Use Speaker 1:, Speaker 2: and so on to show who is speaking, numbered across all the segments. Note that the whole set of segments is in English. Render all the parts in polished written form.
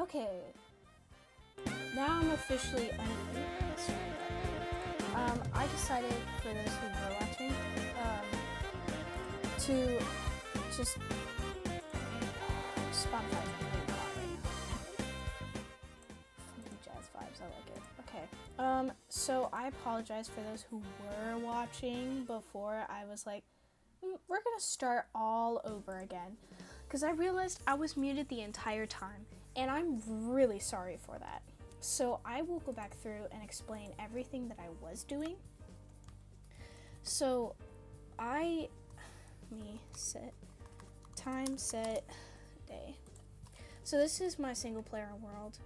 Speaker 1: Okay, now I'm officially I decided, for those who were watching, to just Spotify's really hot right now. Funky jazz vibes, I like it. Okay. So I apologize for those who were watching before. I was like, we're gonna start all over again, because I realized I was muted the entire time, and I'm really sorry for that. So I will go back through and explain everything that I was doing. So let me set time, set day. So this is my single player world,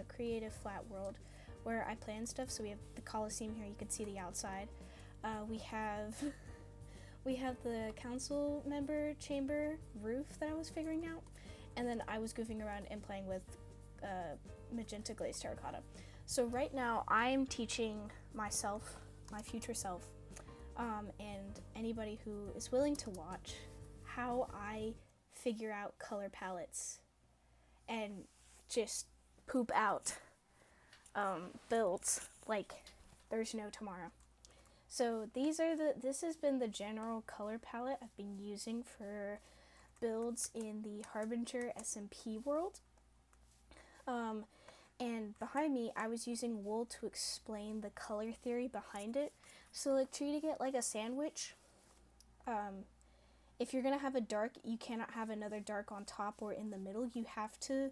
Speaker 1: creative flat world, where I plan stuff. So we have the Coliseum here. You can see the outside. We have the council member chamber roof that I was figuring out, and then I was goofing around and playing with magenta glazed terracotta. So right now I'm teaching myself, my future self, and anybody who is willing to watch, how I figure out color palettes and just poop out builds like there's no tomorrow. So this has been the general color palette I've been using for builds in the Harbinger SMP world. And behind me, I was using wool to explain the color theory behind it. So like treating it like a sandwich. If you're gonna have a dark, you cannot have another dark on top or in the middle. You have to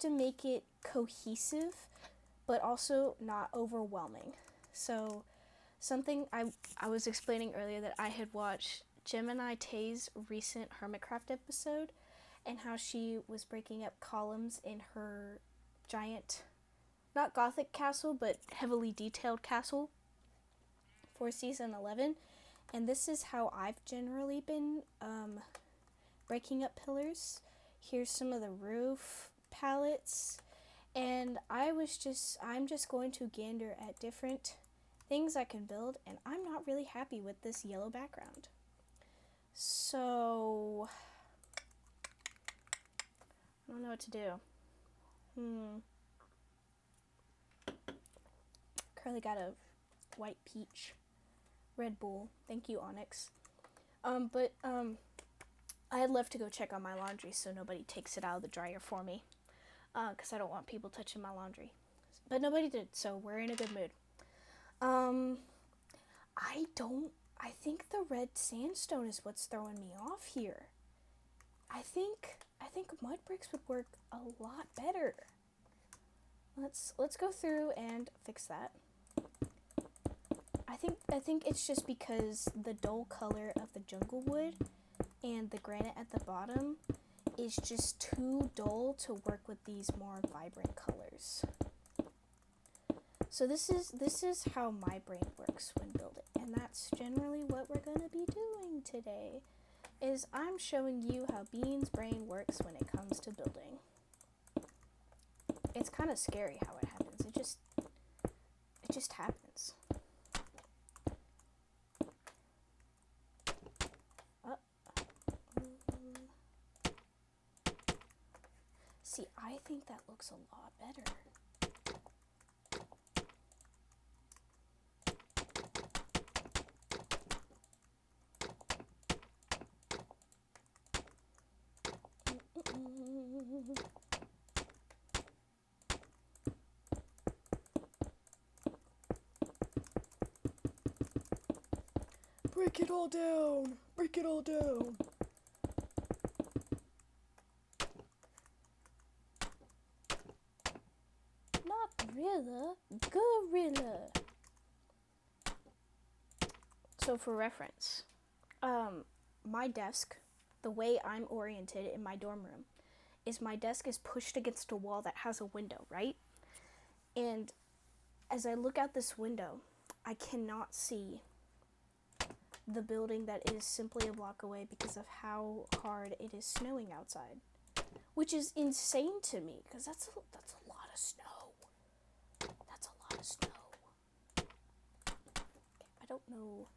Speaker 1: make it cohesive, but also not overwhelming. So something I was explaining earlier, that I had watched Gemini Tay's recent Hermitcraft episode, and how she was breaking up columns in her giant, not gothic castle, but heavily detailed castle for season 11. And this is how I've generally been breaking up pillars. Here's some of the roof palettes, and I'm just going to gander at different things I can build, and I'm not really happy with this yellow background. So I don't know what to do. Currently got a white peach. Red Bull. Thank you, Onyx. I'd love to go check on my laundry so nobody takes it out of the dryer for me. Because I don't want people touching my laundry. But nobody did, so we're in a good mood. I think the red sandstone is what's throwing me off here. I think mud bricks would work a lot better. Let's go through and fix that. I think it's just because the dull color of the jungle wood and the granite at the bottom is just too dull to work with these more vibrant colors. So this is how my brain works when building, and that's generally what we're going to be doing today. Is I'm showing you how Bean's brain works when it comes to building. It's kind of scary how it happens. It just happens. See, I think that looks a lot better. Break it all down! Break it all down! Not Rilla, Gorilla! So for reference, my desk, the way I'm oriented in my dorm room, is my desk is pushed against a wall that has a window, right? And as I look out this window, I cannot see the building that is simply a block away because of how hard it is snowing outside, which is insane to me because that's a lot of snow. That's a lot of snow. Okay, I don't know.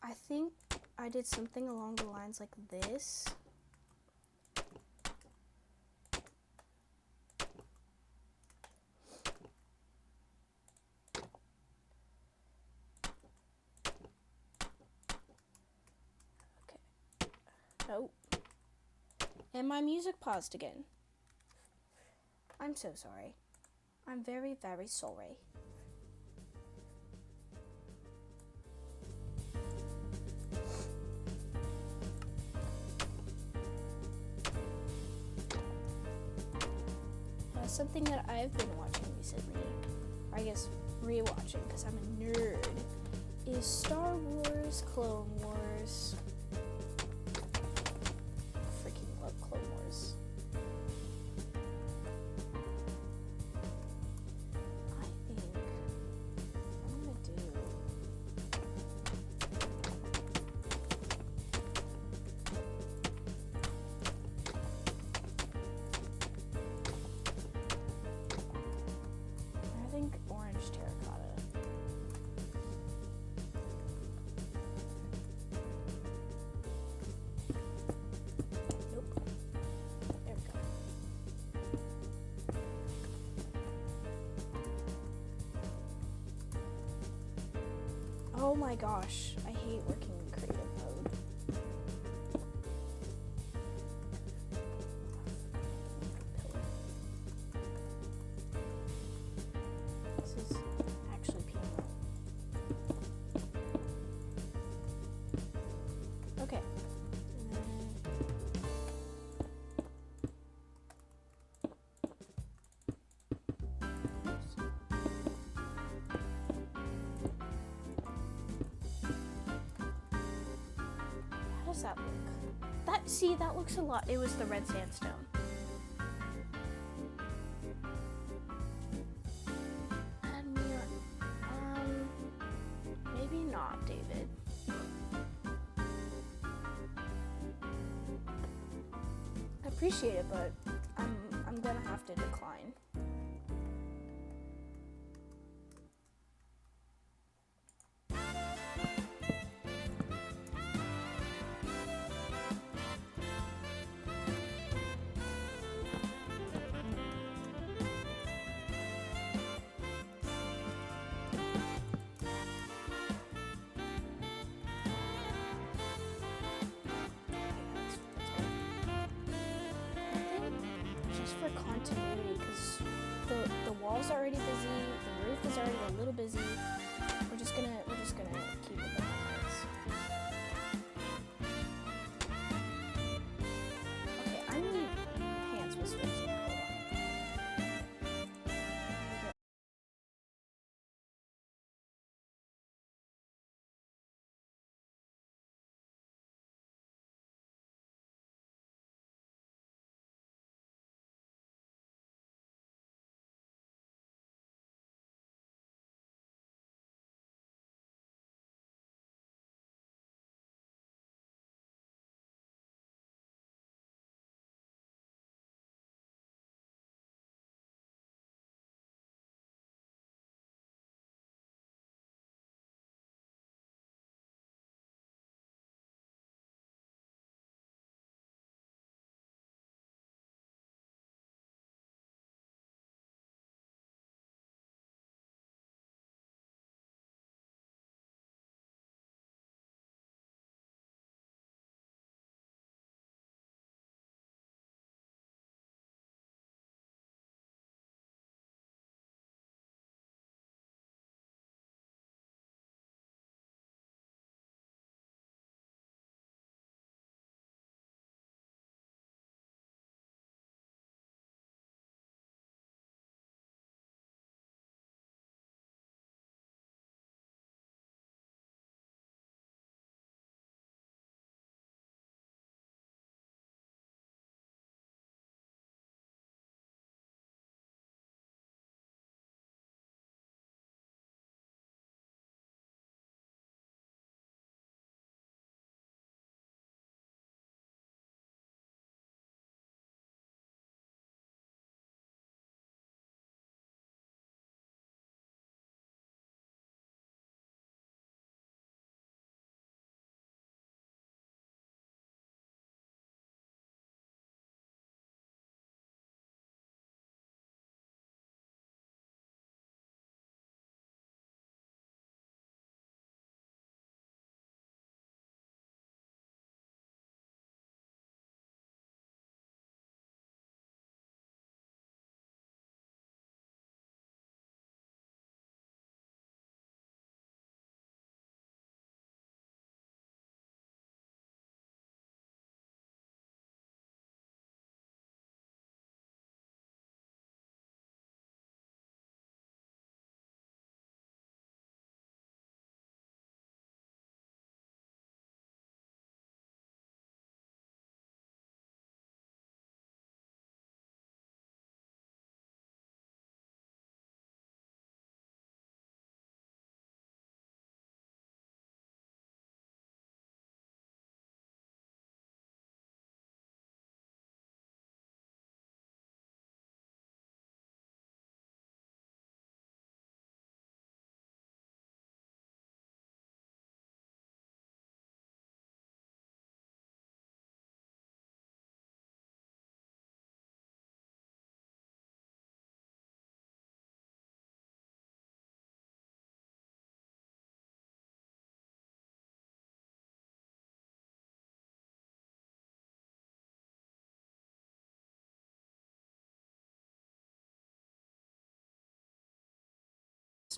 Speaker 1: I think I did something along the lines like this. Oh. And my music paused again. I'm so sorry. I'm very, very sorry. Something that I've been watching recently, or I guess rewatching because I'm a nerd, is Star Wars Clone Wars. Freaking love Clone Wars. I think I'm gonna do. I think orange terracotta. Nope. There we go. Oh my gosh, I hate working in creative mode. This is actually peeing. Okay. How does that look? That looks a lot. It was the red sandstone. Add mirror. Maybe not, David. I appreciate it, but I'm gonna have to decline. Just for continuity, because the wall's already busy, the roof is already a little busy. We're just gonna keep it like this. Okay, I need pants with switches.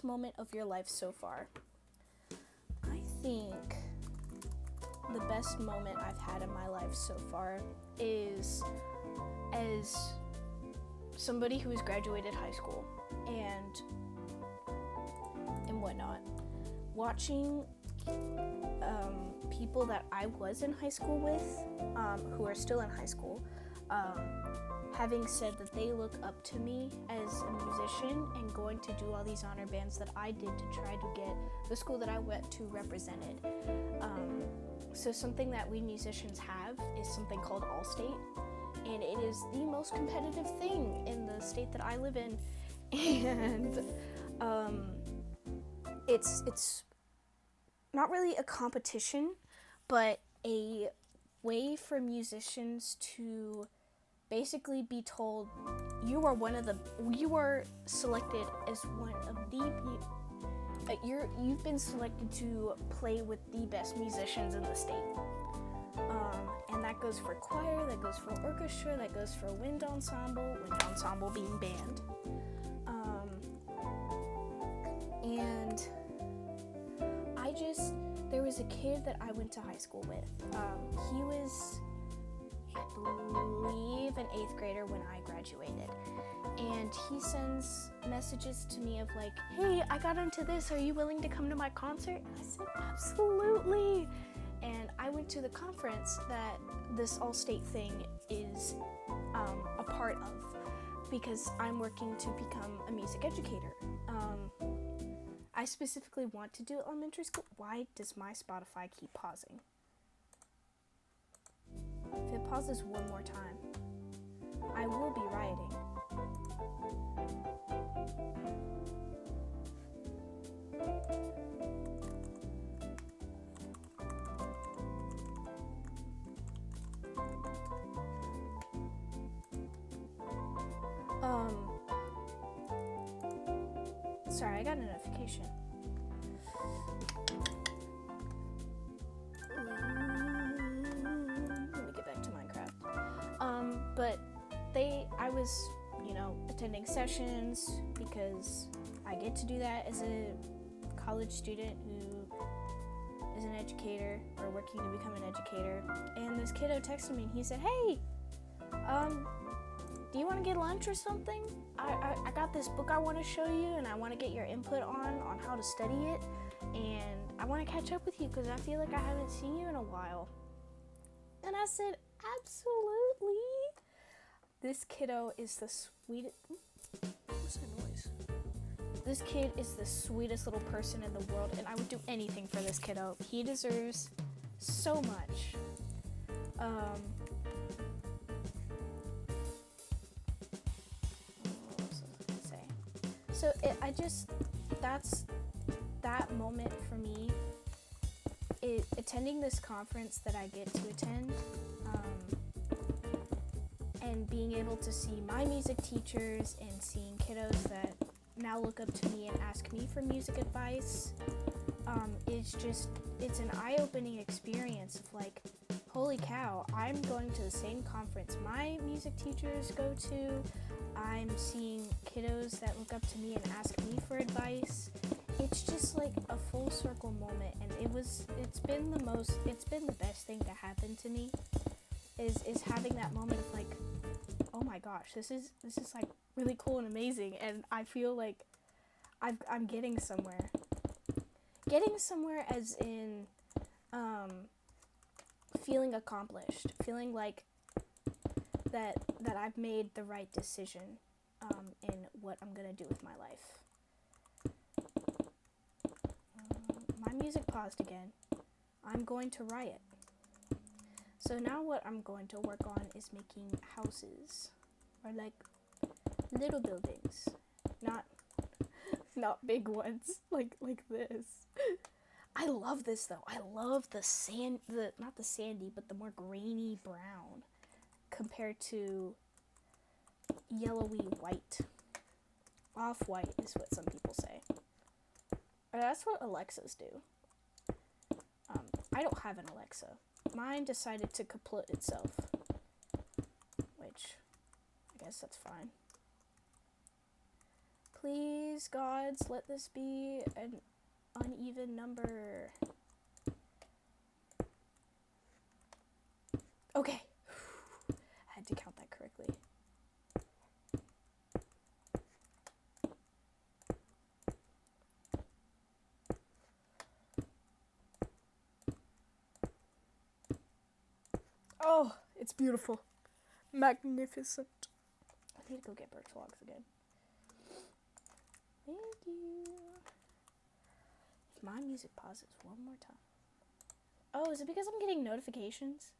Speaker 1: best moment of your life so far? I think the best moment I've had in my life so far is as somebody who has graduated high school and whatnot, watching people that I was in high school with, who are still in high school, having said that they look up to me as a musician and going to do all these honor bands that I did to try to get the school that I went to represented. So something that we musicians have is something called All-State, and it is the most competitive thing in the state that I live in, and it's not really a competition, but a way for musicians to basically be told you are selected as one of the you've been selected to play with the best musicians in the state, and that goes for choir, that goes for orchestra, that goes for wind ensemble being band, and there was a kid that I went to high school with. He was, I believe, an 8th grader when I graduated. And he sends messages to me of like, hey, I got into this. Are you willing to come to my concert? And I said, absolutely. And I went to the conference that this All-State thing is a part of, because I'm working to become a music educator. I specifically want to do elementary school. Why does my Spotify keep pausing? If it pauses one more time, I will be rioting. Sorry, I got a notification. Let me get back to Minecraft. But I was, attending sessions because I get to do that as a college student who is an educator or working to become an educator. And this kiddo texted me and he said, hey, do you want to get lunch or something? I got this book I want to show you, and I want to get your input on how to study it, and I want to catch up with you because I feel like I haven't seen you in a while. And I said, absolutely. This kiddo is the sweetest. What's that noise? This kid is the sweetest little person in the world, and I would do anything for this kiddo. He deserves so much. So that's that moment for me, attending this conference that I get to attend, and being able to see my music teachers and seeing kiddos that now look up to me and ask me for music advice, it's an eye-opening experience of like, holy cow, I'm going to the same conference my music teachers go to. I'm seeing kiddos that look up to me and ask me for advice. It's just like a full circle moment, and it's been the best thing to happen to me is having that moment of like, oh my gosh, this is like really cool and amazing, and I feel like I'm getting somewhere. Getting somewhere as in feeling accomplished, feeling like that I've made the right decision in what I'm gonna do with my life. My music paused again. I'm going to riot. So now what I'm going to work on is making houses, or like little buildings, not big ones like this. I love this though. I love not the sandy, but the more grainy brown compared to yellowy white. Off-white is what some people say. Or that's what Alexas do. I don't have an Alexa. Mine decided to kaput itself, which I guess that's fine. Please, gods, let this be an uneven number. Okay. I had to count that correctly. Oh, it's beautiful. Magnificent. I need to go get birch logs again. Thank you. If my music pauses one more time. Oh, is it because I'm getting notifications?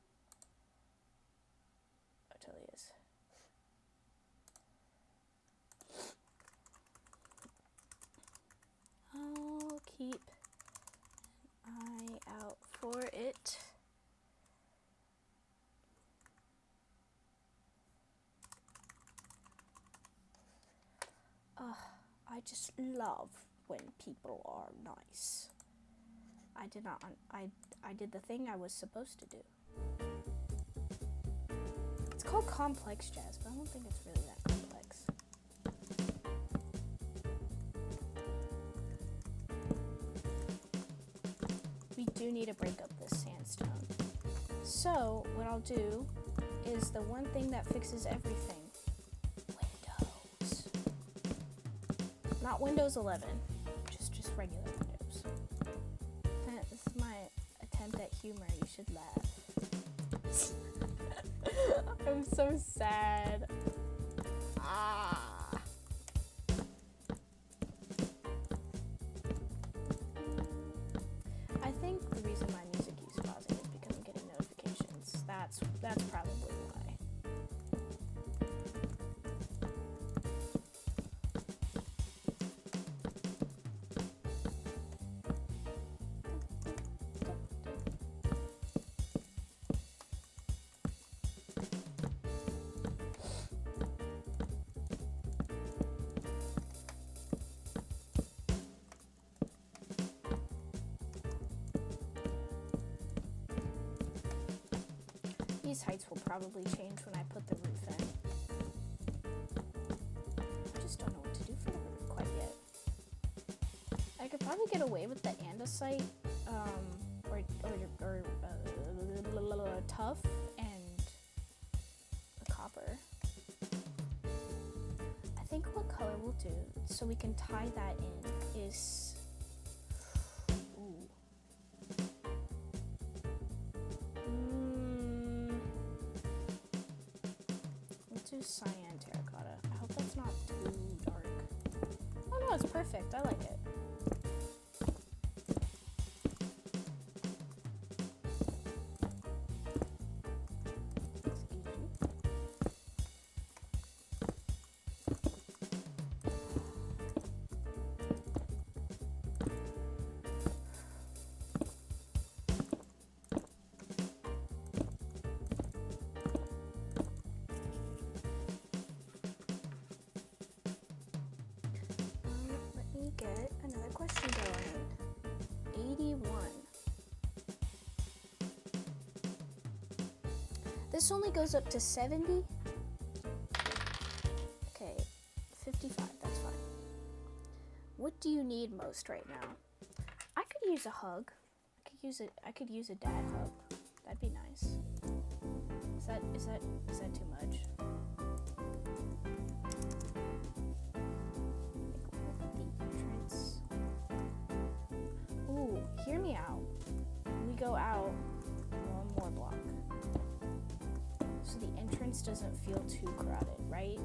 Speaker 1: Oh, it totally is. I'll keep an eye out for it. I just love when people are nice. I did the thing I was supposed to do. It's called complex jazz, but I don't think it's really that complex. We do need to break up this sandstone. So what I'll do is the one thing that fixes everything. Windows. Not Windows 11. Just regular Windows. This is my attempt at humor. You should laugh. I'm so sad. I think the reason my music keeps pausing is because I'm getting notifications. That's probably why. These heights will probably change when I put the roof in. I just don't know what to do for the roof quite yet. I could probably get away with the andesite, or tuff and the copper. I think what color we'll do, so we can tie that in, is cyan terracotta. I hope that's not too dark. Oh no, it's perfect. I like it. Get another question going. 81. This only goes up to 70. Okay, 55, that's fine. What do you need most right now? I could use a hug. I could use a dad hug. That'd be nice. Is that too much? Hear me out. We go out one more block. So the entrance doesn't feel too crowded, right?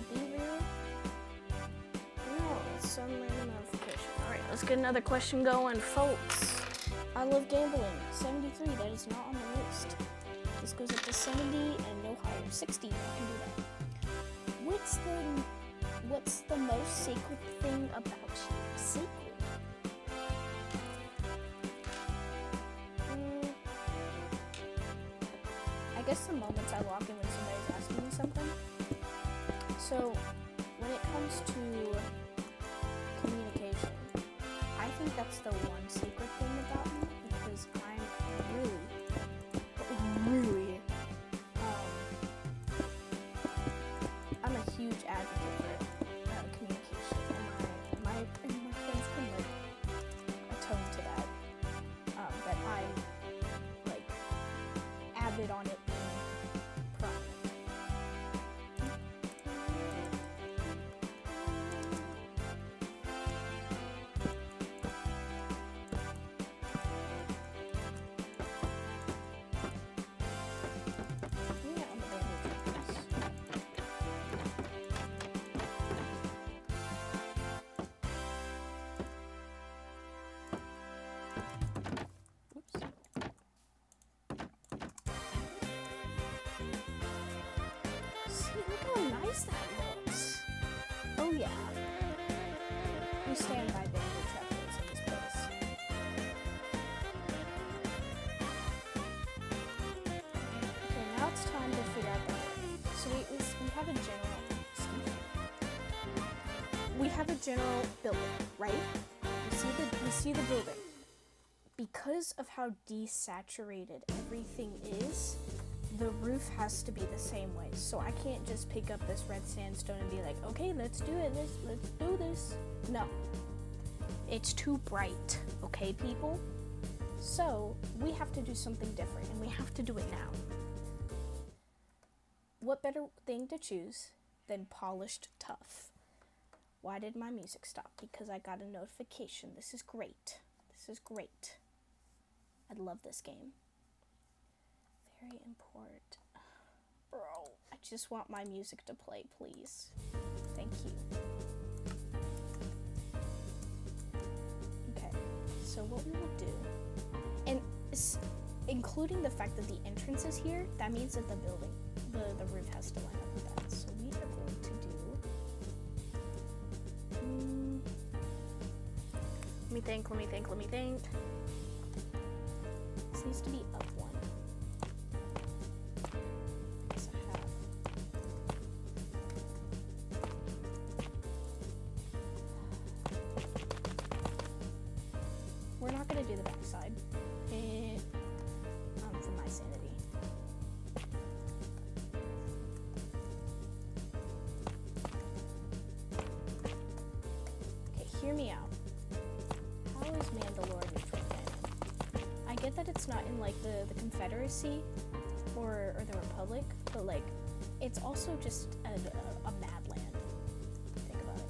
Speaker 1: it be real? No, it's some random notification. Alright, let's get another question going, folks. I love gambling. 73, that is not on the list. This goes up to 70 and no higher. 60, I can do that. What's the most sacred thing about you? Sacred? I guess the moments I walk in when somebody's asking me something. So, when it comes to communication, I think that's the one secret thing about me, because I'm really, I'm a huge advocate for communication, and my friends can attone to that, that I'm avid on it being prominent. That looks. Oh yeah. We stand by bamboo chapels in this place. Okay, now it's time to figure out the building. So we have a general. We have a general building, right? We see the building. Because of how desaturated everything is, the roof has to be the same way. So I can't just pick up this red sandstone and be like, okay, let's do it, let's do this. No. It's too bright, okay, people? So we have to do something different, and we have to do it now. What better thing to choose than polished tuff? Why did my music stop? Because I got a notification. This is great. This is great. I love this game. Very important. Bro, I just want my music to play, please. Thank you. Okay, so what we will do, and including the fact that the entrance is here, that means that the building, the roof has to line up with that. So we are going to do, let me think. This needs to be up one. We're not gonna do the backside, for my sanity. Okay, hear me out. How is Mandalore neutral planet? I get that it's not in the Confederacy or the Republic, but it's also just a mad land. Think about it.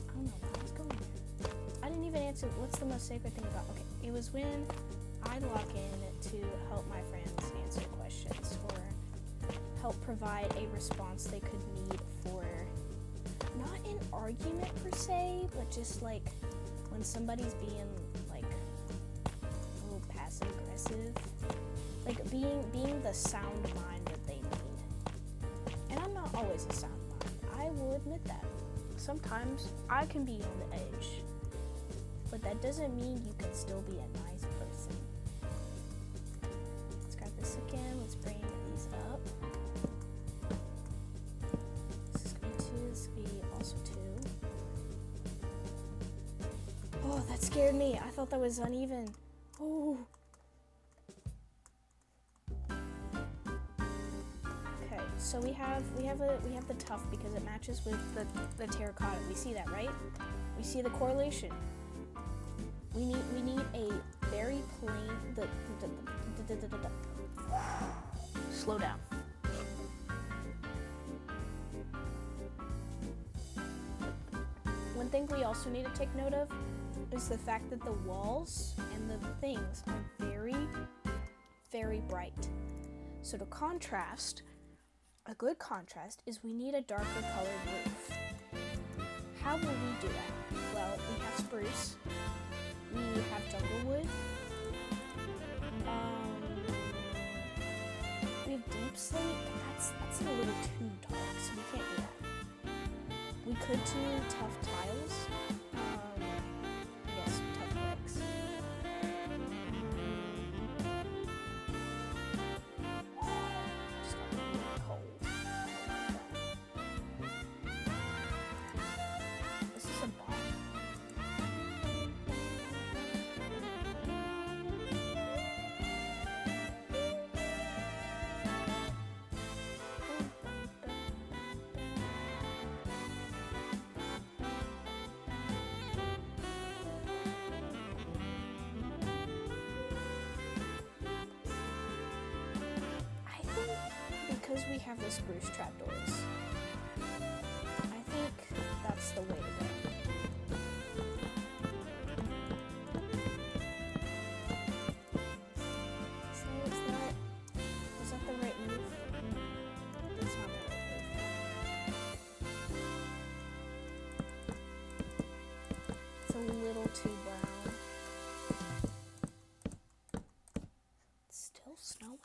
Speaker 1: I don't know why I was going there. I didn't even answer what's the most sacred thing about. Okay, it was when I log in to help my friends answer questions or help provide a response they could need for not an argument per se, but just when somebody's being a little passive aggressive, being the sound mind that they need. And I'm not always a sound mind. I will admit that. Sometimes I can be on the edge, but that doesn't mean you can still be a nice person. Let's grab this again. Let's bring these up. This is going to be 2. This is going to be also 2. Oh, that scared me. I thought that was uneven. Oh. Okay, so we have the tuff because it matches with the terracotta. We see that, right? We see the correlation. We need a very plain slow down. One thing we also need to take note of is the fact that the walls and the things are very, very bright. So to contrast, A good contrast is we need a darker colored roof. How will we do that? Well, we have spruce, we have jungle wood, we have deep slate, but that's a little too dark, so we can't do that. We could do tough tiles. I guess tough bricks. Just got really cold. This is a bomb. I think because we have the spruce trapdoors, I think that's the way to go. So is that the right move? That's not the right move. It's a little too brown. It's still snowing.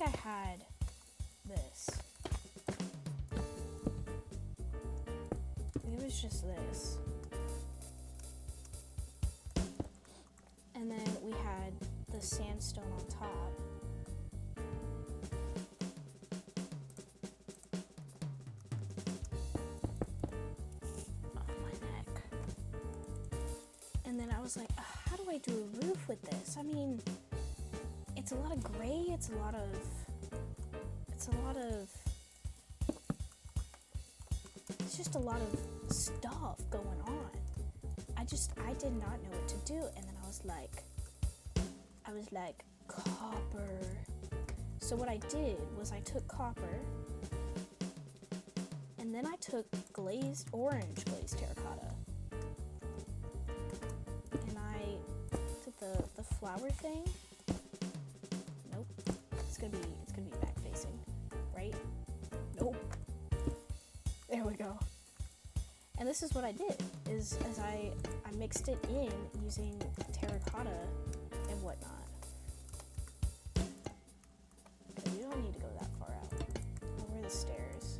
Speaker 1: I had this. It was just this. And then we had the sandstone on top. Oh, my neck. And then I was like, how do I do a roof with this? I mean, it's a lot of gray, it's a lot of it's just a lot of stuff going on. I did not know what to do, and then I was like, copper. So what I did was I took copper, and then I took orange glazed terracotta, and I took the flower thing. Nope, it's gonna be back facing, right? Nope. There we go. And this is what I did, is I mixed it in using terracotta and whatnot. Okay, you don't need to go that far out. Where are the stairs?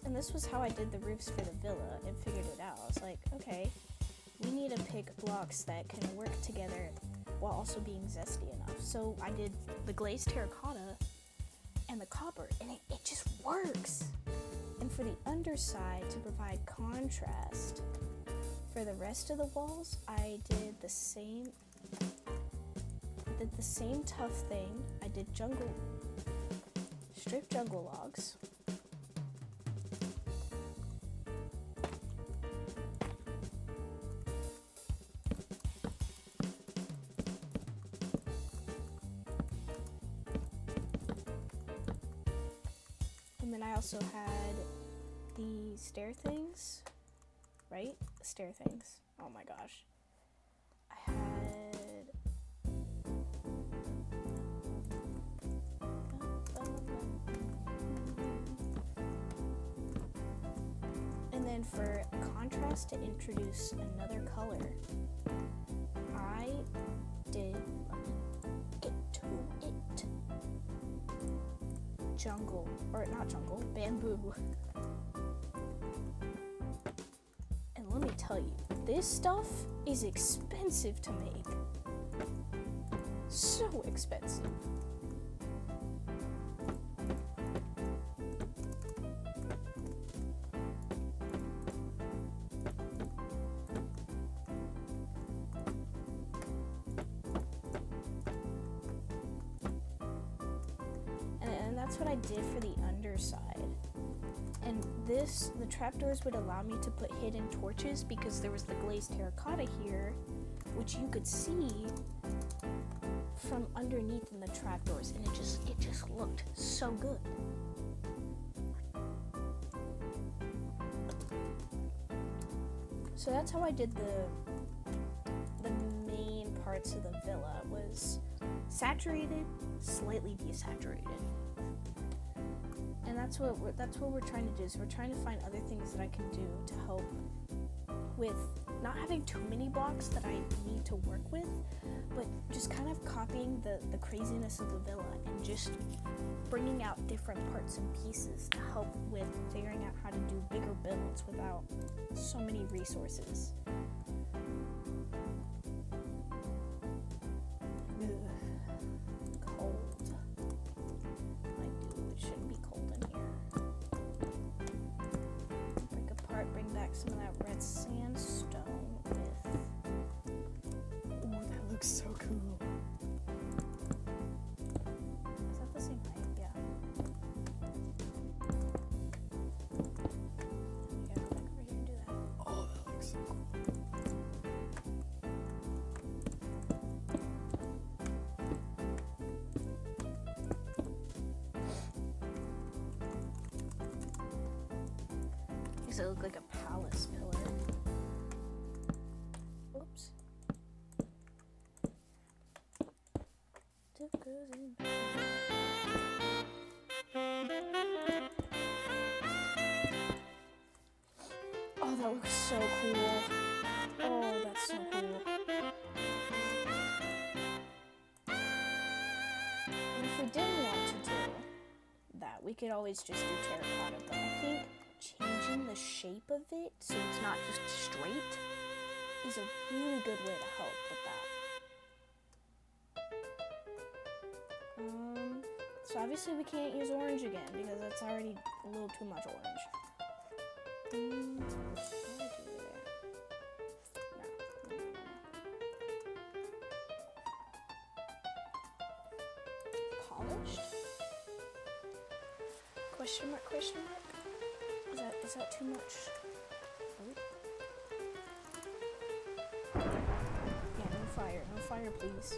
Speaker 1: And this was how I did the roofs for the villa and figured it out. I was like, okay, we need to pick blocks that can work together while also being zesty enough. So I did the glazed terracotta and the copper, and it just works. And for the underside, to provide contrast for the rest of the walls, I did the same tough thing. I did stripped jungle logs. And then I also had the stair things, right? The stair things. Oh my gosh. I had... And then for contrast, to introduce another color, I did... Get to it. Bamboo. And let me tell you, this stuff is expensive to make. So expensive. And that's what I did for the underside. And the trapdoors would allow me to put hidden torches because there was the glazed terracotta here, which you could see from underneath in the trapdoors, and it just looked so good. So that's how I did the main parts of the villa, was saturated, slightly desaturated. And that's what we're trying to do, is we're trying to find other things that I can do to help with not having too many blocks that I need to work with, but just kind of copying the craziness of the villa and just bringing out different parts and pieces to help with figuring out how to do bigger builds without so many resources. Some of that red sandstone with... Ooh, that looks so cool. Is that the same height? Yeah. We gotta go back over here and do that.
Speaker 2: Oh, that looks so cool.
Speaker 1: Does it look like a palace pillar? Oops. Oh, that looks so cool. Oh, that's so cool. didn't want to do that, we could always just do terracotta, but I think changing the shape of it so it's not just straight is a really good way to help with that. So obviously we can't use orange again because that's already a little too much orange. What do I do there? No. Polished? Question mark, question mark? Is that too much? Oh. Yeah, no fire, please.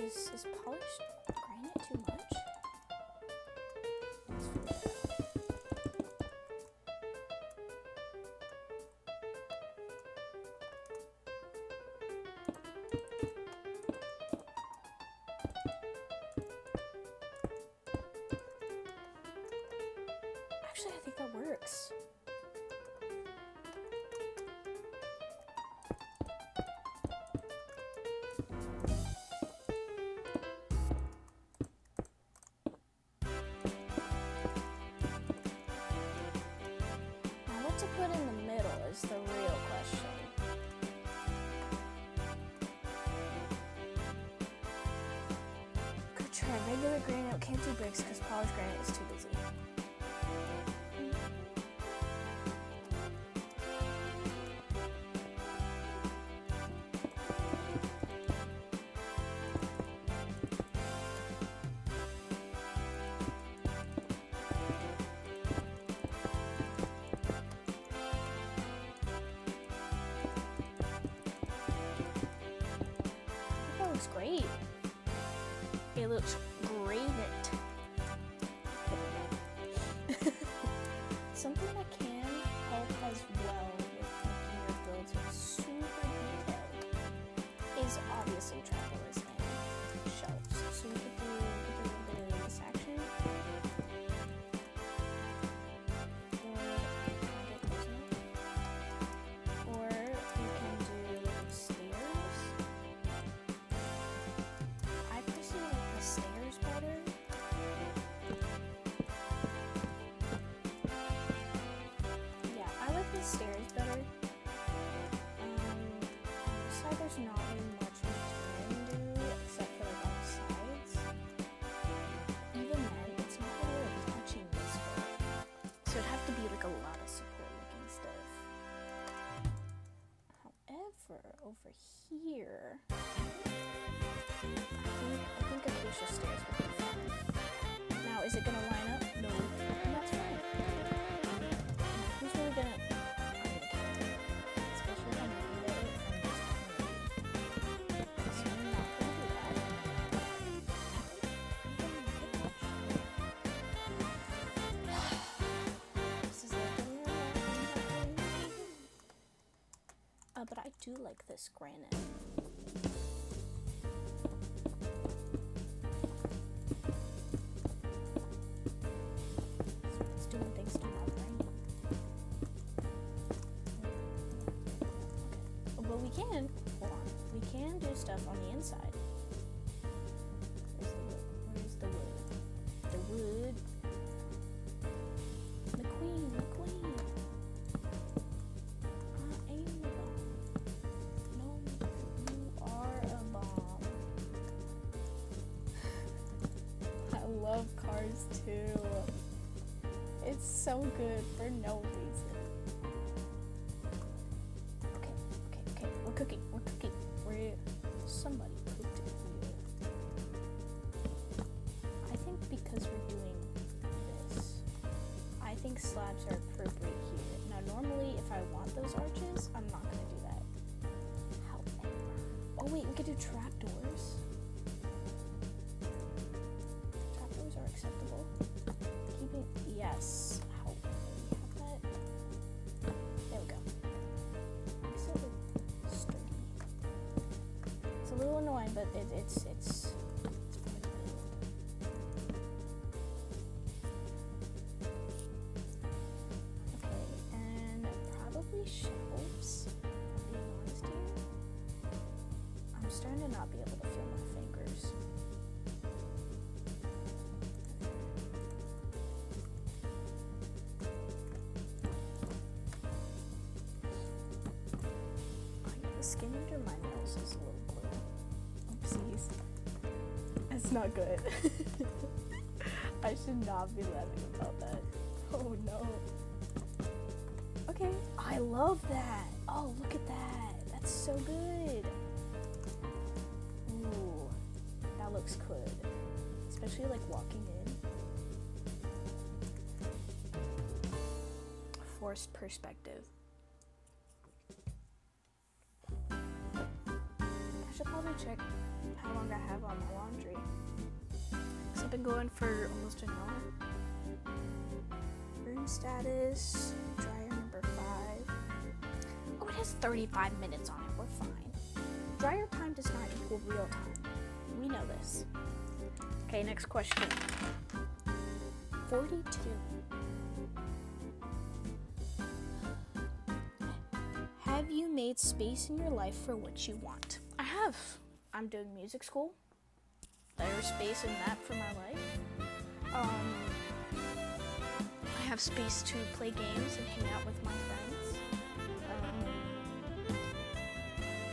Speaker 1: Is polished granite too much? Let's figure that out. Actually, I think that works. What to put in the middle is the real question. Could try regular granite, can't do bricks because polished granite is too busy. Looks great. It looks great. Something that can help as well with making your builds super detailed is obviously trapdoors and shelves. So we could do a bit of this action. Or we can do stairs. I personally like the stairs better. Yeah, I like the stairs better. On this side, there's not really much we can do except for like on the sides. Even then, it's not really like touching this way. So it'd have to be like a lot of support looking stuff. However, over here, I think acacia stairs would be fun. Now, is it gonna line up? No, and that's fine. Who's really gonna? I'm gonna care. Especially if I'm good at it. So I'm not gonna do that. This is like but I do like this granite. It's doing things to my brain. Okay. But we can, hold on, we can do stuff on the inside. Where's the wood? The wood. The queen. I am the bomb. No, you are a bomb. I love Cars too. It's so good for no reason. Okay. We're cooking. Somebody cooked it here. I think because we're doing this, I think slabs are appropriate here. Now, normally, if I want those arches, I'm not gonna do that. However, oh wait, we could do trapdoors. Trapdoors are acceptable. Yes. However, we have that. There we go. It's a little sturdy. It's a little annoying, but it's fun to build. Okay, and these shelves, being honest here, I'm starting to not be able to feel my fingers. The skin under my nails is a little blue. Oopsies. That's not good. I should not be laughing about that. Oh no. Okay. I love that. Oh, look at that. That's so good. Ooh, that looks good. Especially like walking in. Forced perspective. I should probably check how long I have on my laundry. Because I've been going for almost an hour. Room status, dryer number 5. Oh, it has 35 minutes on it. We're fine. Dryer time does not equal real time. We know this. Okay, next question. 42. Have you made space in your life for what you want? I have. I'm doing music school. There's space in that for my life. I have space to play games and hang out with my friends.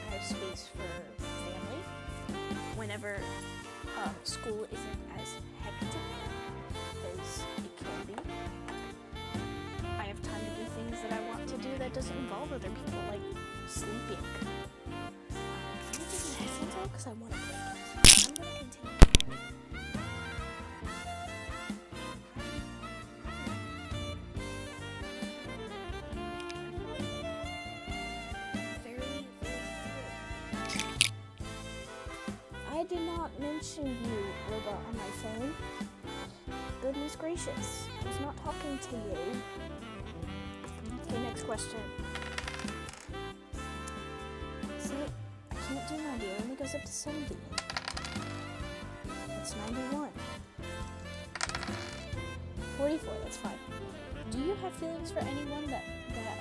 Speaker 1: I have space for family whenever school isn't as hectic as it can be. I have time to do things that I want to do that doesn't involve other people, like sleeping. I'm going to take my headphones out because I want to play games. I'm going to continue. I did not mention you, robot, on my phone. Goodness gracious, I was not talking to you. Okay, next question. See, I can't do 90, it only goes up to 70. It's 91. 44, that's fine. Do you have feelings for anyone that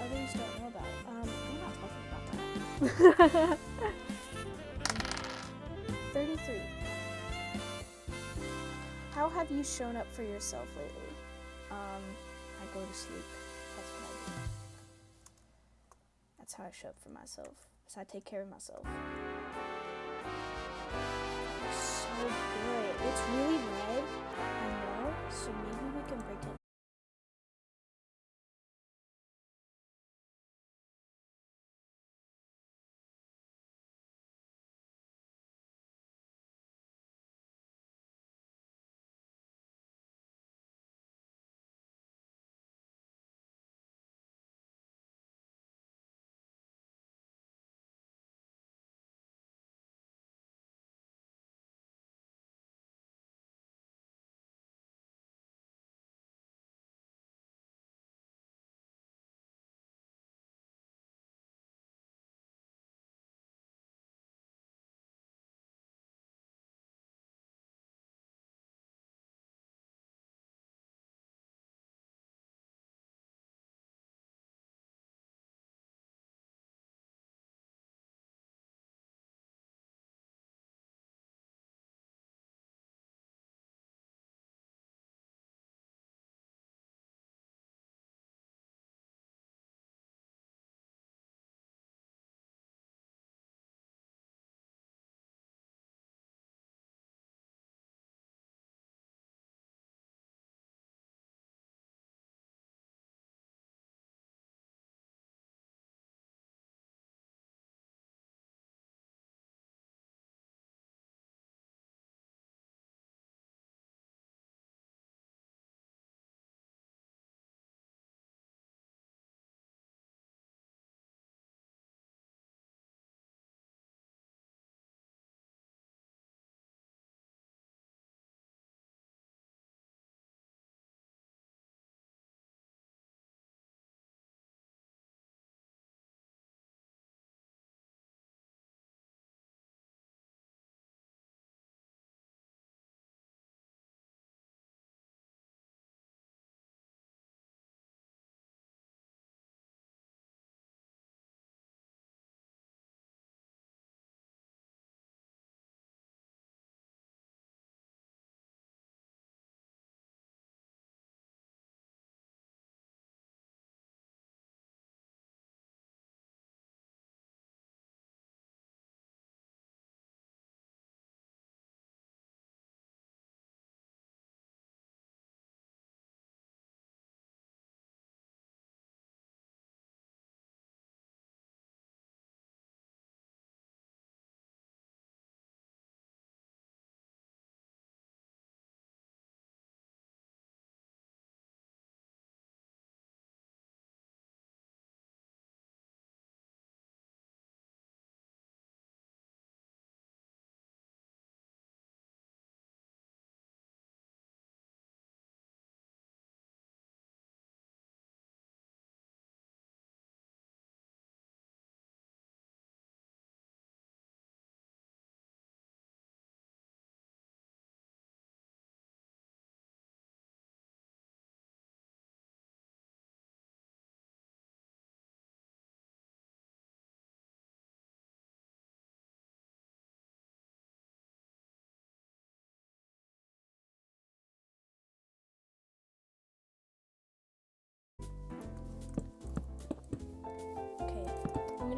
Speaker 1: others don't know about? I'm not talking about that. 33. How have you shown up for yourself lately? I go to sleep. That's what I do. That's how I show up for myself. So I take care of myself. It's so good. It's really red, I know, so maybe we can break it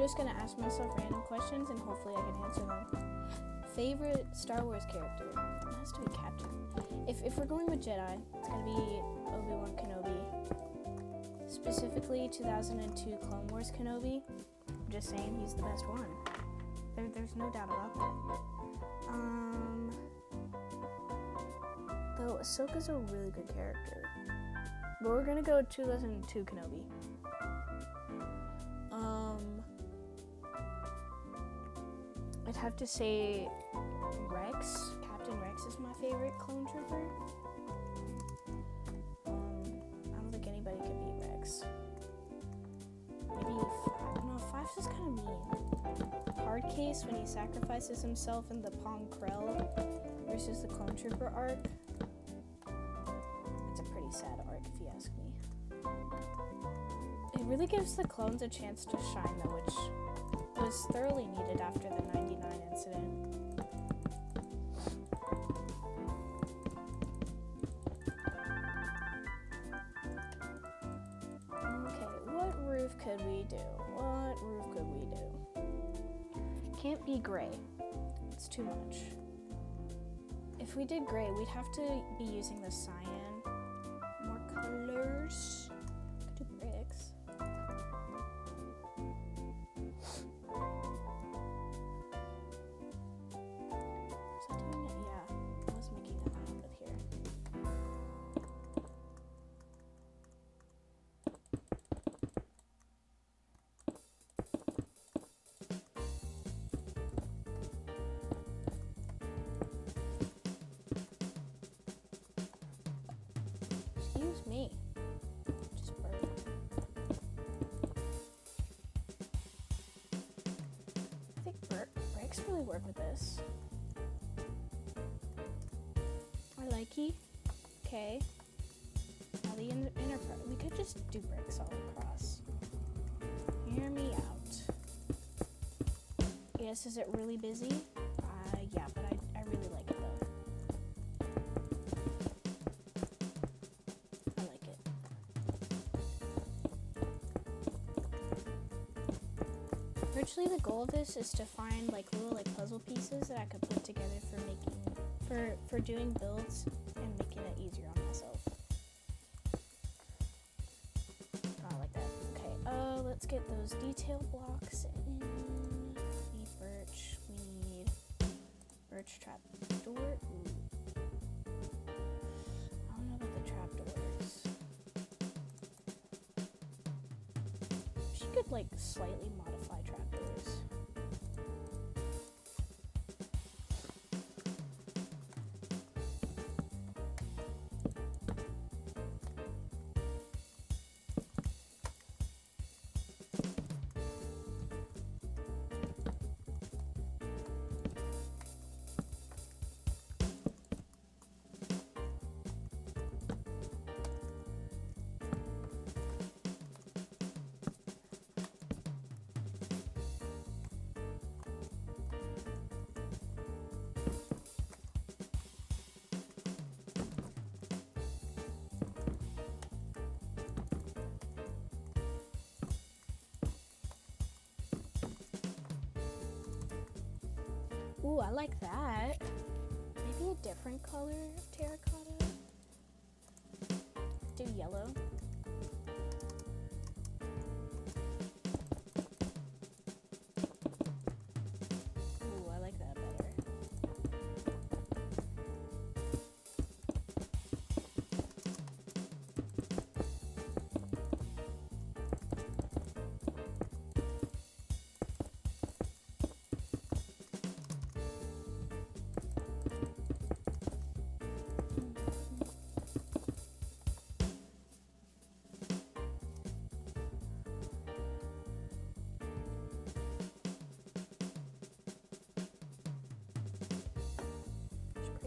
Speaker 1: just gonna ask myself random questions and hopefully I can answer them. Favorite Star Wars character? It has to be Captain. If we're going with Jedi, it's gonna be Obi-Wan Kenobi. Specifically 2002 Clone Wars Kenobi. I'm just saying he's the best one. There's no doubt about that. Though Ahsoka's a really good character. But we're gonna go 2002 Kenobi. I'd have to say Rex. Captain Rex is my favorite clone trooper. I don't think anybody could beat Rex. Maybe no, Five's just kind of mean. Hardcase when he sacrifices himself in the Pong Krell versus the clone trooper arc. It's a pretty sad arc if you ask me. It really gives the clones a chance to shine though, which was thoroughly needed after the 99 incident. Okay, what roof could we do? Can't be gray. It's too much. If we did gray, we'd have to be using the cyan. More colors. Could do bricks. Excuse me. Just burped. I think brakes really work with this. I like it. Okay. Now the inner part. We could just do bricks all across. Hear me out. Yes, is it really busy? Yeah, but I really like it though. I like it. Originally, the goal of this is to find like little puzzle pieces that I could put together for doing builds and making it easier on myself. I like that. Okay, let's get those detail blocks in. We need birch. We need birch trap door. Ooh. I don't know about the trap doors. She could slightly modify trap doors. Ooh, I like that. Maybe a different color of terracotta. Do yellow. Ooh, I like that better.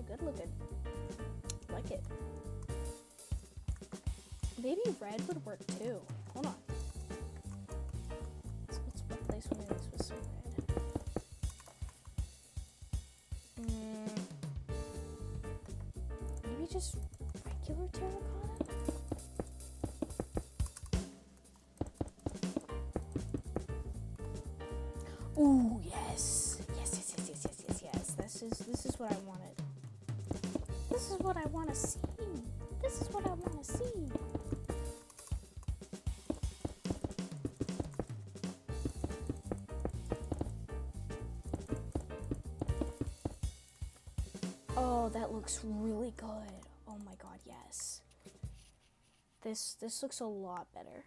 Speaker 1: Good looking. Like it. Maybe red would work too. Hold on. Let's replace one of these with some red. Maybe just regular terracotta? Ooh, yes. Yes. This is what I wanted. This is what I want to see. This is what I want to see. Oh, that looks really good. Oh my god, yes. This looks a lot better.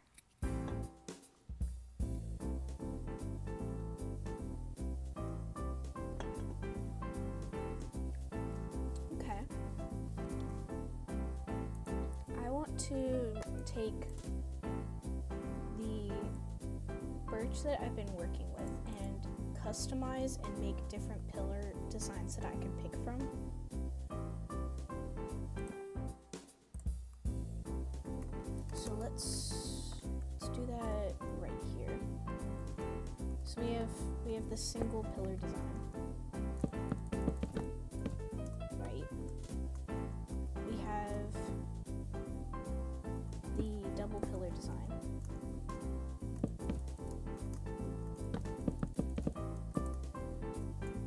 Speaker 1: Okay. I want to take the birch that I've been working with and customize and make different pillar designs that I can pick from. So let's do that right here. So we have the single pillar design. Right. We have the double pillar design.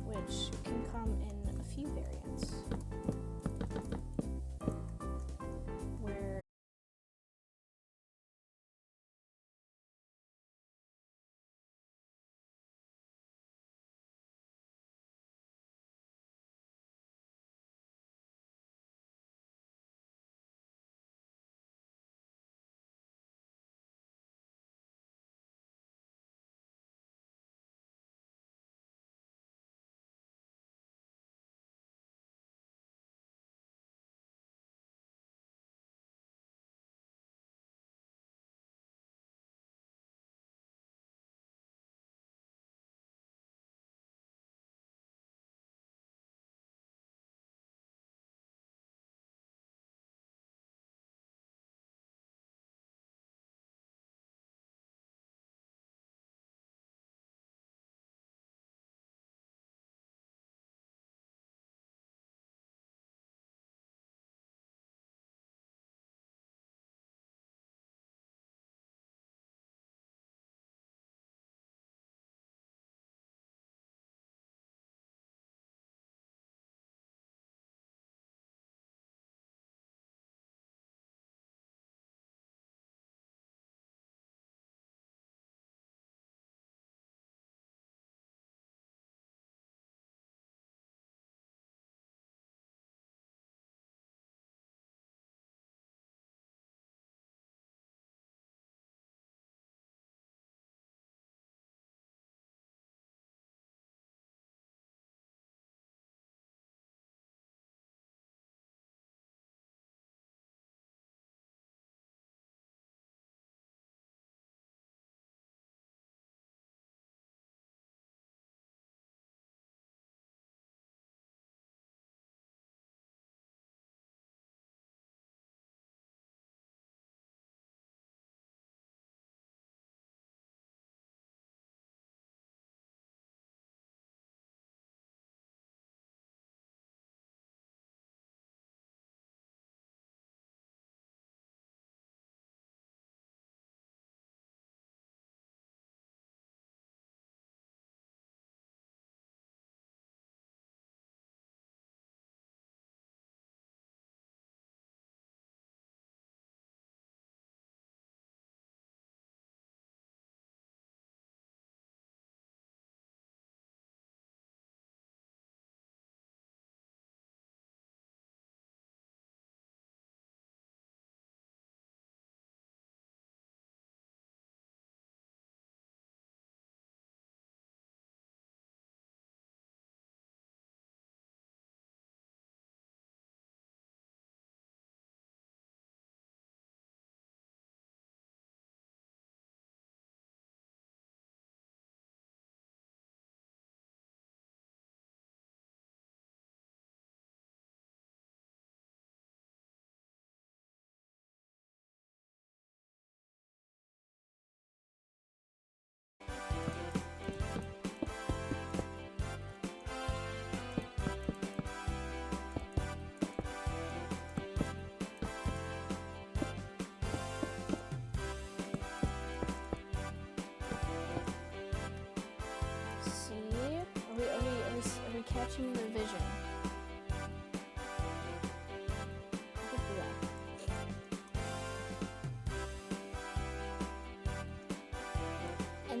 Speaker 1: Which can come in a few variants.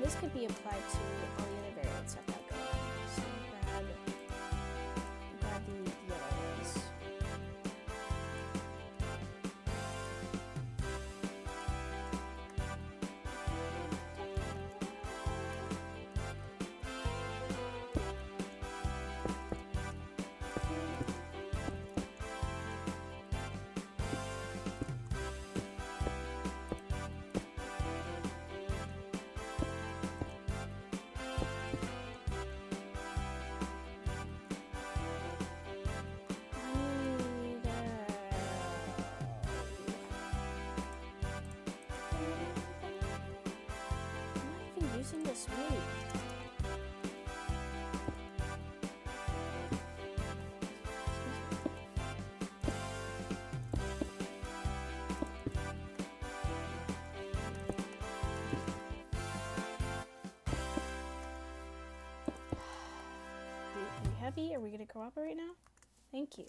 Speaker 1: this could be applied to all the other variants I've got going on. So grab the other ones. Using this move. Are you heavy? Are we gonna cooperate now? Thank you.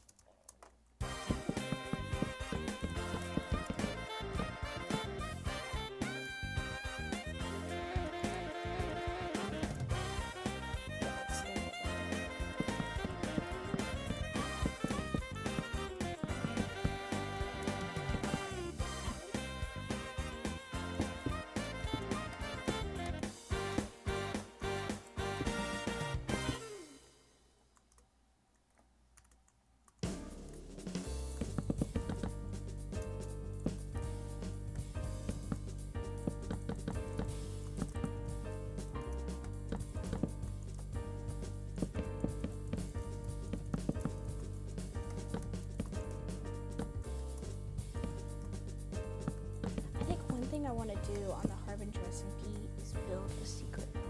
Speaker 1: I want to do on the Harbinger SMP is build a secret villa.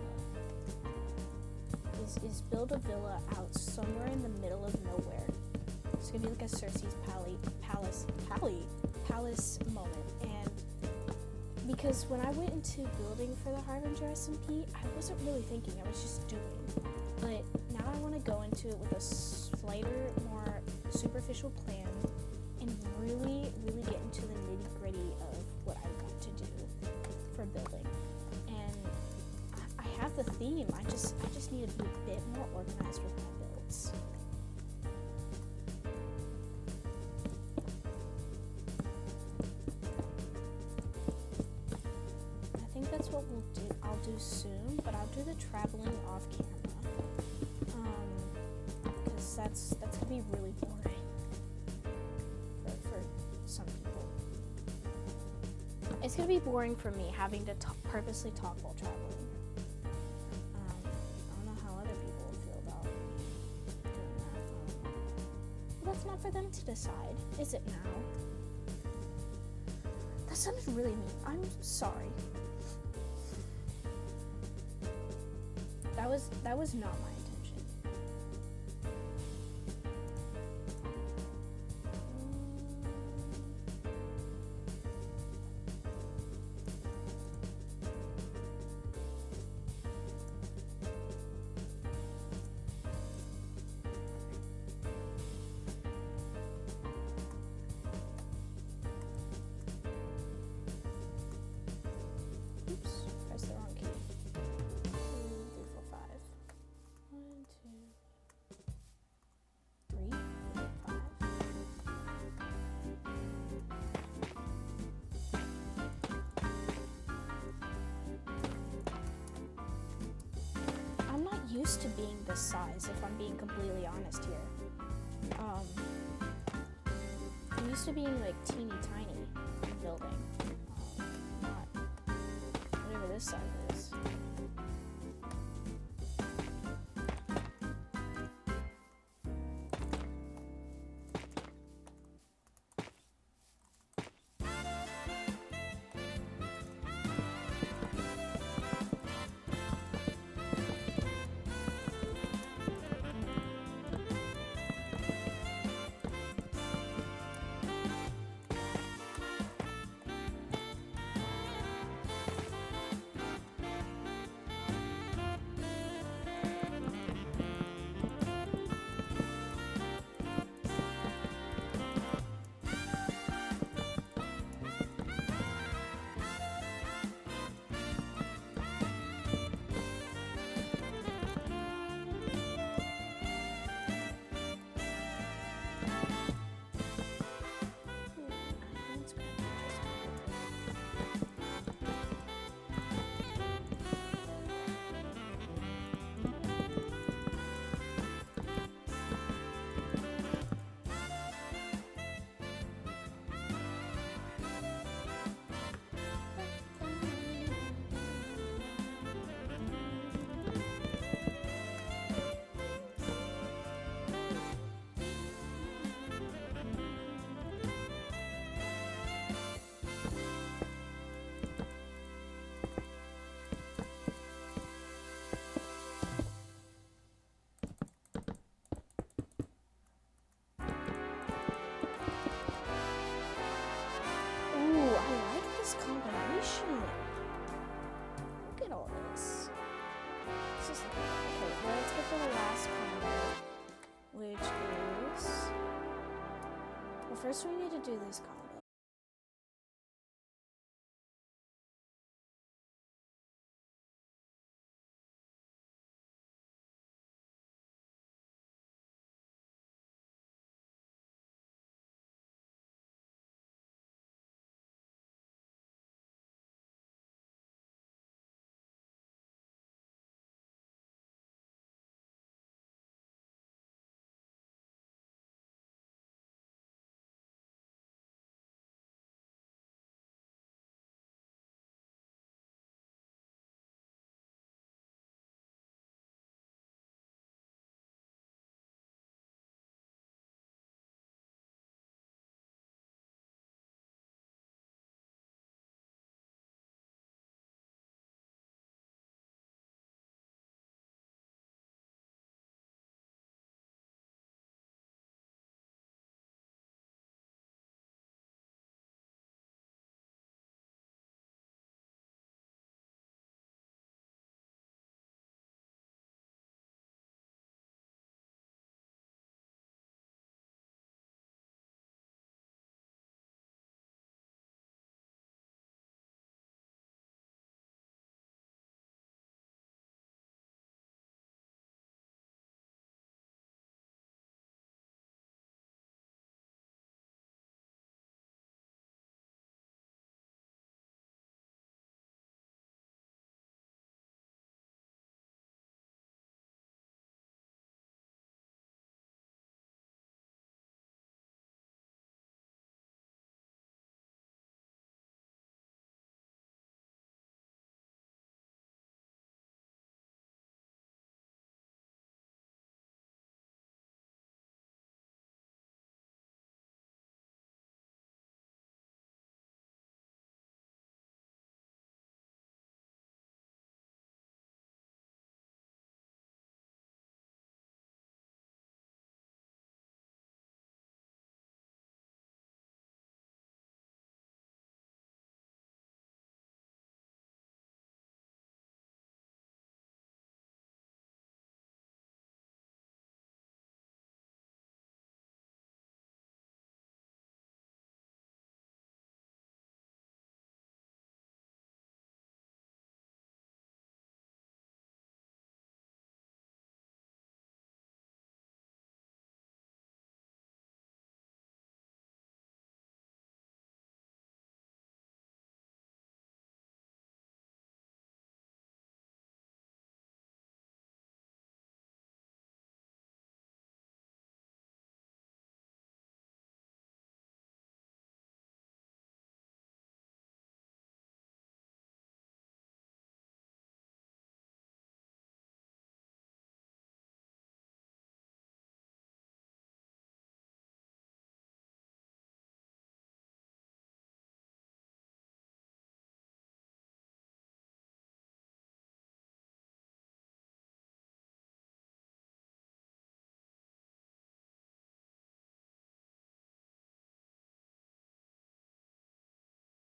Speaker 1: Is build a villa out somewhere in the middle of nowhere. It's gonna be like a Cersei's palace moment. And because when I went into building for the Harbinger SMP, I wasn't really thinking, I was just doing. But now I want to go into it with a slighter, more superficial plan and really get into the nitty-gritty of what I want to do for building. And I have the theme, I just need to be a bit more organized with my builds. I think that's what I'll do soon, but I'll do the traveling off camera. Because that's gonna be really boring for some people. It's gonna be boring for me having to purposely talk while traveling. I don't know how other people will feel about doing that. But that's not for them to decide, is it now? That sounded really mean. I'm sorry. That was not my intention. Oops, pressed the wrong key. 2, 3, 4, 5. 1, 2, 3, 4, 5. I'm not used to being this size, if I'm being completely honest here. I'm used to being like teeny tiny in building. Not whatever this size is. This is okay. Let's get to the last combo, which is. Well, first we need to do this combo.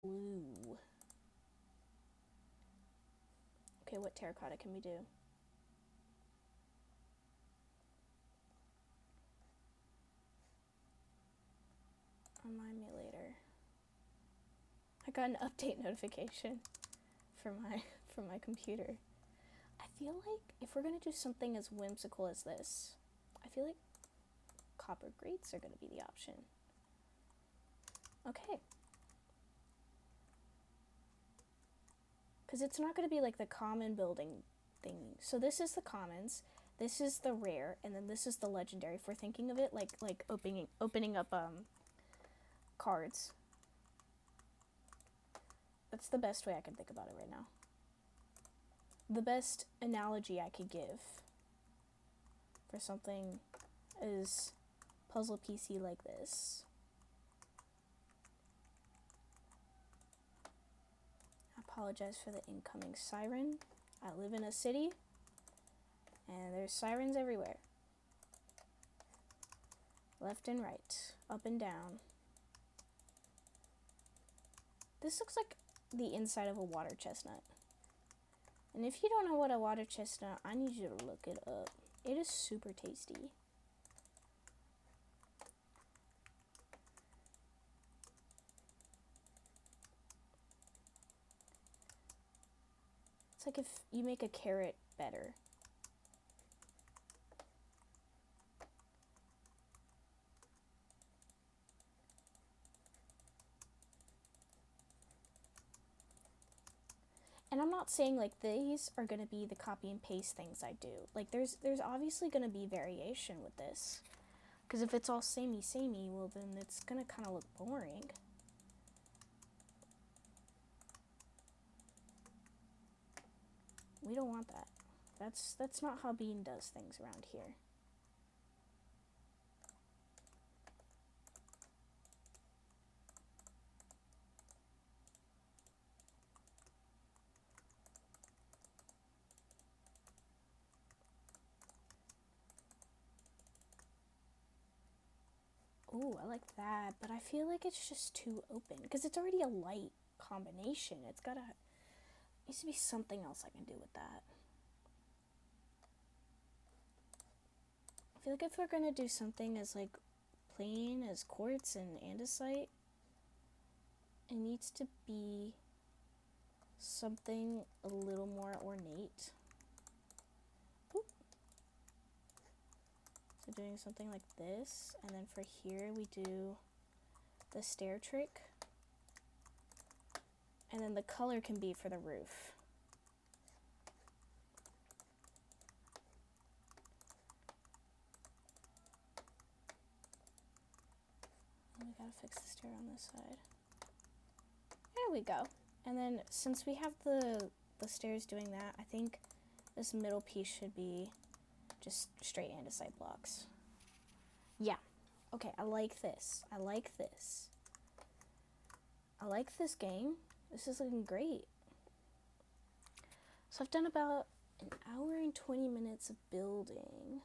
Speaker 1: Ooh. Okay, what terracotta can we do? Remind me later. I got an update notification for my computer. I feel like if we're gonna do something as whimsical as this, I feel like copper grates are gonna be the option. Okay. Because it's not gonna be like the common building thing. So this is the commons, this is the rare, and then this is the legendary. If we're thinking of it like opening up cards. That's the best way I can think about it right now. The best analogy I could give for something is puzzle PC like this. I apologize for the incoming siren. I live in a city, and there's sirens everywhere. Left and right, up and down. This looks like the inside of a water chestnut. And if you don't know what a water chestnut, I need you to look it up. It is super tasty. It's like if you make a carrot better. And I'm not saying like these are gonna be the copy and paste things I do. Like there's obviously gonna be variation with this. Because if it's all samey, well then it's gonna kind of look boring. We don't want that. That's not how Bean does things around here. Ooh, I like that, but I feel like it's just too open because it's already a light combination. Needs to be something else I can do with that. I feel like if we're gonna do something as like plain as quartz and andesite, it needs to be something a little more ornate. Oop. So doing something like this, and then for here we do the stair trick, and then the color can be for the roof. And we gotta fix the stair on this side. There we go. And then since we have the stairs doing that, I think this middle piece should be just straight andesite blocks. Yeah. Okay, I like this. I like this. I like this game. This is looking great. So I've done about an hour and 20 minutes of building.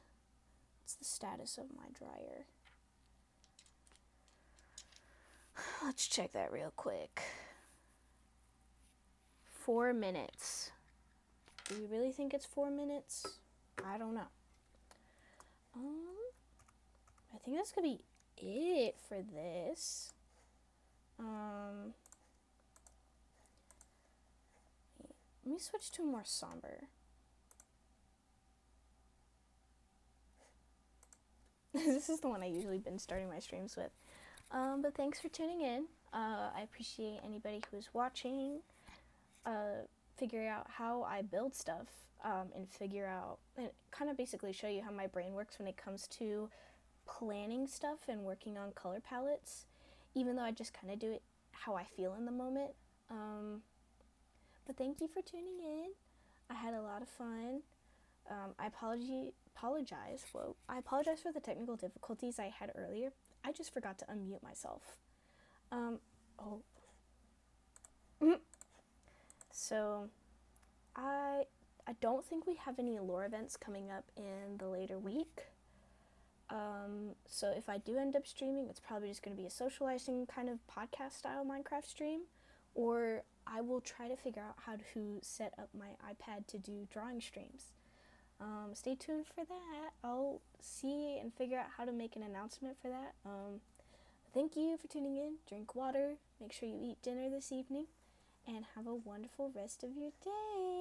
Speaker 1: What's the status of my dryer? Let's check that real quick. 4 minutes. Do you really think it's 4 minutes? I don't know. I think that's gonna be it for this. Let me switch to a more somber. This is the one I usually been starting my streams with. But thanks for tuning in. I appreciate anybody who is watching, figure out how I build stuff, and figure out, and kind of basically show you how my brain works when it comes to planning stuff and working on color palettes, even though I just kind of do it how I feel in the moment. But thank you for tuning in. I had a lot of fun. I apologize for the technical difficulties I had earlier. I just forgot to unmute myself. So I don't think we have any lore events coming up in the later week. So if I do end up streaming, it's probably just going to be a socializing kind of podcast style Minecraft stream, or I will try to figure out how to set up my iPad to do drawing streams. Stay tuned for that. I'll see and figure out how to make an announcement for that. Thank you for tuning in. Drink water. Make sure you eat dinner this evening. And have a wonderful rest of your day.